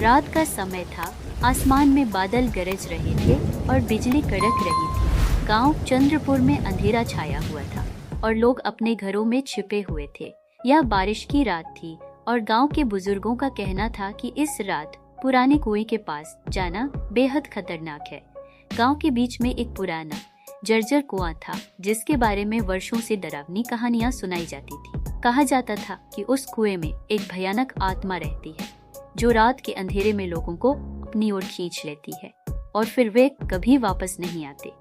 रात का समय था, आसमान में बादल गरज रहे थे और बिजली कड़क रही थी। गांव चंद्रपुर में अंधेरा छाया हुआ था और लोग अपने घरों में छिपे हुए थे। यह बारिश की रात थी और गांव के बुजुर्गों का कहना था कि इस रात पुराने कुएं के पास जाना बेहद खतरनाक है। गांव के बीच में एक पुराना जर्जर कुआं था जिसके बारे में वर्षों से डरावनी कहानियां सुनाई जाती थी। कहा जाता था कि उस कुएं में एक भयानक आत्मा रहती है जो रात के अंधेरे में लोगों को अपनी ओर खींच लेती है और फिर वे कभी वापस नहीं आते।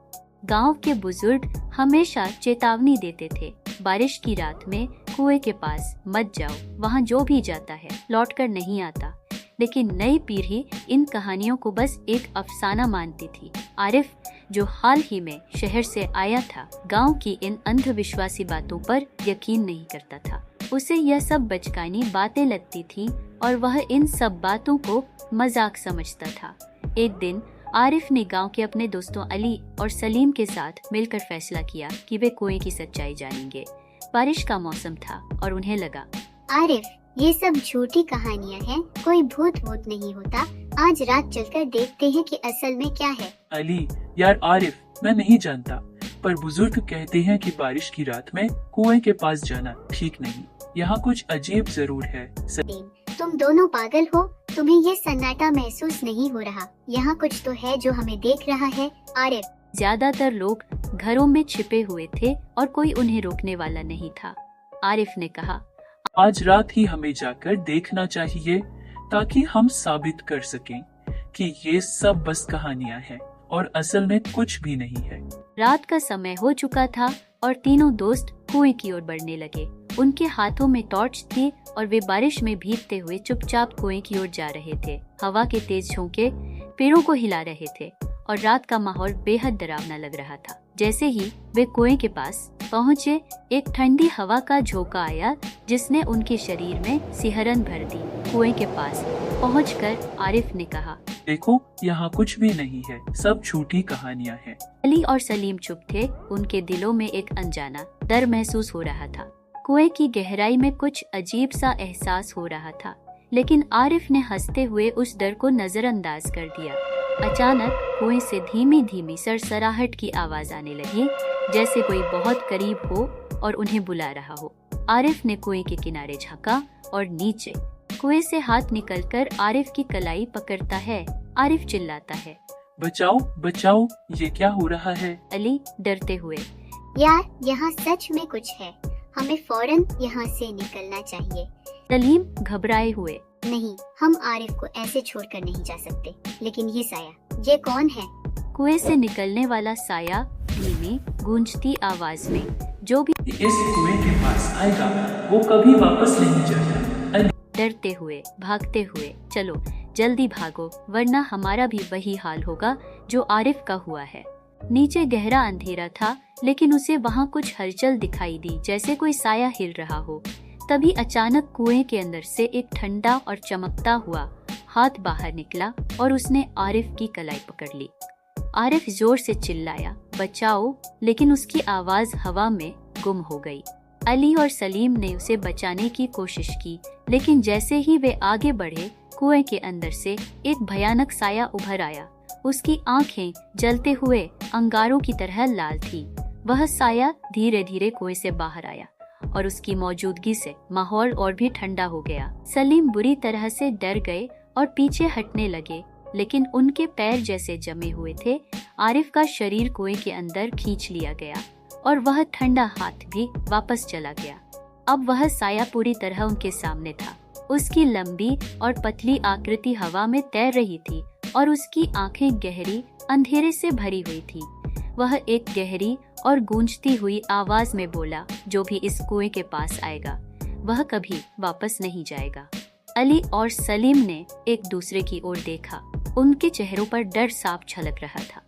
गांव के बुजुर्ग हमेशा चेतावनी देते थे, बारिश की रात में कुएं के पास मत जाओ, वहां जो भी जाता है लौटकर नहीं आता। लेकिन नई पीढ़ी इन कहानियों को बस एक अफसाना मानती थी। आरिफ, जो हाल ही में शहर से आया था, गांव की इन अंधविश्वासी बातों पर यकीन नहीं करता था। उसे यह सब बचकानी बातें लगती थी और वह इन सब बातों को मजाक समझता था। एक दिन आरिफ ने गांव के अपने दोस्तों अली और सलीम के साथ मिलकर फैसला किया कि वे कुएं की सच्चाई जानेंगे। बारिश का मौसम था और उन्हें लगा, आरिफ, ये सब झूठी कहानियाँ हैं, कोई भूत वूत नहीं होता। आज रात चलकर देखते हैं कि असल में क्या है। अली, यार आरिफ, मैं नहीं जानता, पर बुजुर्ग कहते हैं कि बारिश की रात में कुएं के पास जाना ठीक नहीं। यहाँ कुछ अजीब जरूर है। तुम दोनों पागल हो, तुम्हें ये सन्नाटा महसूस नहीं हो रहा? यहाँ कुछ तो है जो हमें देख रहा है। आरिफ, ज्यादातर लोग घरों में छिपे हुए थे और कोई उन्हें रोकने वाला नहीं था। आरिफ ने कहा, आज रात ही हमें जाकर देखना चाहिए ताकि हम साबित कर सकें कि ये सब बस कहानियाँ हैं और असल में कुछ भी नहीं है। रात का समय हो चुका था और तीनों दोस्त कुएं की ओर बढ़ने लगे। उनके हाथों में टॉर्च थी और वे बारिश में भीगते हुए चुपचाप कुएं की ओर जा रहे थे। हवा के तेज झोंके पेड़ों को हिला रहे थे और रात का माहौल बेहद डरावना लग रहा था। जैसे ही वे कुएं के पास पहुँचे, एक ठंडी हवा का झोंका आया जिसने उनके शरीर में सिहरन भर दी। कुएं के पास पहुंचकर आरिफ ने कहा, देखो, यहाँ कुछ भी नहीं है, सब झूठी कहानियाँ हैं। अली और सलीम चुप थे। उनके दिलों में एक अनजाना डर महसूस हो रहा था। कुएं की गहराई में कुछ अजीब सा एहसास हो रहा था, लेकिन आरिफ ने हंसते हुए उस डर को नजरअंदाज कर दिया। अचानक कुएं से धीमी धीमी सरसराहट की आवाज आने लगी, जैसे कोई बहुत करीब हो और उन्हें बुला रहा हो। आरिफ ने कुएं के किनारे झांका और नीचे कुएं से हाथ निकलकर आरिफ की कलाई पकड़ता है। आरिफ चिल्लाता है, बचाओ बचाओ, ये क्या हो रहा है? अली डरते हुए, यार, यहाँ सच में कुछ है, हमें फौरन यहाँ से निकलना चाहिए। सलीम घबराए हुए, नहीं, हम आरिफ को ऐसे छोड़कर नहीं जा सकते। लेकिन ये साया, ये कौन है? कुएं से निकलने वाला साया धीमी गूंजती आवाज में, जो भी इस कुएं के पास आएगा वो कभी वापस नहीं जाएगा। डरते हुए भागते हुए, चलो जल्दी भागो वरना हमारा भी वही हाल होगा जो आरिफ का हुआ है। नीचे गहरा अंधेरा था, लेकिन उसे वहाँ कुछ हलचल दिखाई दी, जैसे कोई साया हिल रहा हो। तभी अचानक कुएं के अंदर से एक ठंडा और चमकता हुआ हाथ बाहर निकला और उसने आरिफ की कलाई पकड़ ली। आरिफ जोर से चिल्लाया, बचाओ, लेकिन उसकी आवाज हवा में गुम हो गई। अली और सलीम ने उसे बचाने की कोशिश की, लेकिन जैसे ही वे आगे बढ़े, कुएं के अंदर से एक भयानक साया उभर आया। उसकी आंखें जलते हुए अंगारों की तरह लाल थी। वह साया धीरे धीरे कुएं से बाहर आया और उसकी मौजूदगी से माहौल और भी ठंडा हो गया। सलीम बुरी तरह से डर गए और पीछे हटने लगे, लेकिन उनके पैर जैसे जमे हुए थे। आरिफ का शरीर कुएं के अंदर खींच लिया गया और वह ठंडा हाथ भी वापस चला गया। अब वह साया पूरी तरह उनके सामने था। उसकी लंबी और पतली आकृति हवा में तैर रही थी और उसकी आंखें गहरी अंधेरे से भरी हुई थी। वह एक गहरी और गूंजती हुई आवाज में बोला, जो भी इस कुएं के पास आएगा वह कभी वापस नहीं जाएगा। अली और सलीम ने एक दूसरे की ओर देखा। उनके चेहरों पर डर साफ झलक रहा था।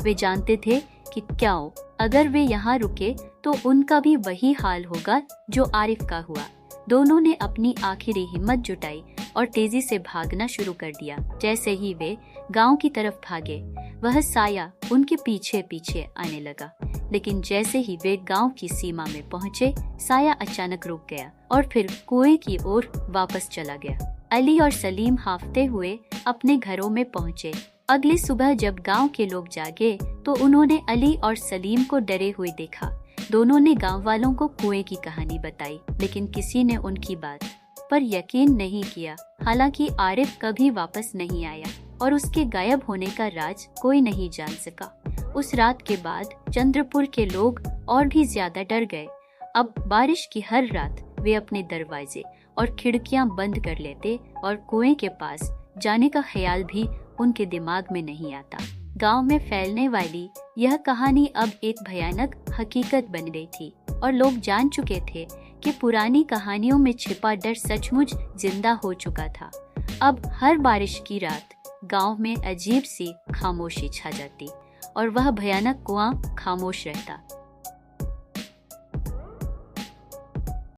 वे जानते थे कि क्या अगर वे यहाँ रुके तो उनका भी वही हाल होगा जो आरिफ का हुआ। दोनों ने अपनी आखिरी हिम्मत जुटाई और तेजी से भागना शुरू कर दिया। जैसे ही वे गांव की तरफ भागे, वह साया उनके पीछे पीछे आने लगा। लेकिन जैसे ही वे गांव की सीमा में पहुंचे, साया अचानक रुक गया और फिर कुएं की ओर वापस चला गया। अली और सलीम हांफते हुए अपने घरों में पहुंचे। अगली सुबह जब गांव के लोग जागे तो उन्होंने अली और सलीम को डरे हुए देखा। दोनों ने गांव वालों को कुएं की कहानी बताई, लेकिन किसी ने उनकी बात पर यकीन नहीं किया। हालांकि आरिफ कभी वापस नहीं आया और उसके गायब होने का राज कोई नहीं जान सका। उस रात के बाद चंद्रपुर के लोग और भी ज्यादा डर गए। अब बारिश की हर रात वे अपने दरवाजे और खिड़कियां बंद कर लेते और कुएं के पास जाने का ख्याल भी उनके दिमाग में नहीं आता। गांव में फैलने वाली यह कहानी अब एक भयानक हकीकत बन गई थी और लोग जान चुके थे कि पुरानी कहानियों में छिपा डर सचमुच जिंदा हो चुका था। अब हर बारिश की रात गांव में अजीब सी खामोशी छा जाती और वह भयानक कुआं खामोश रहता।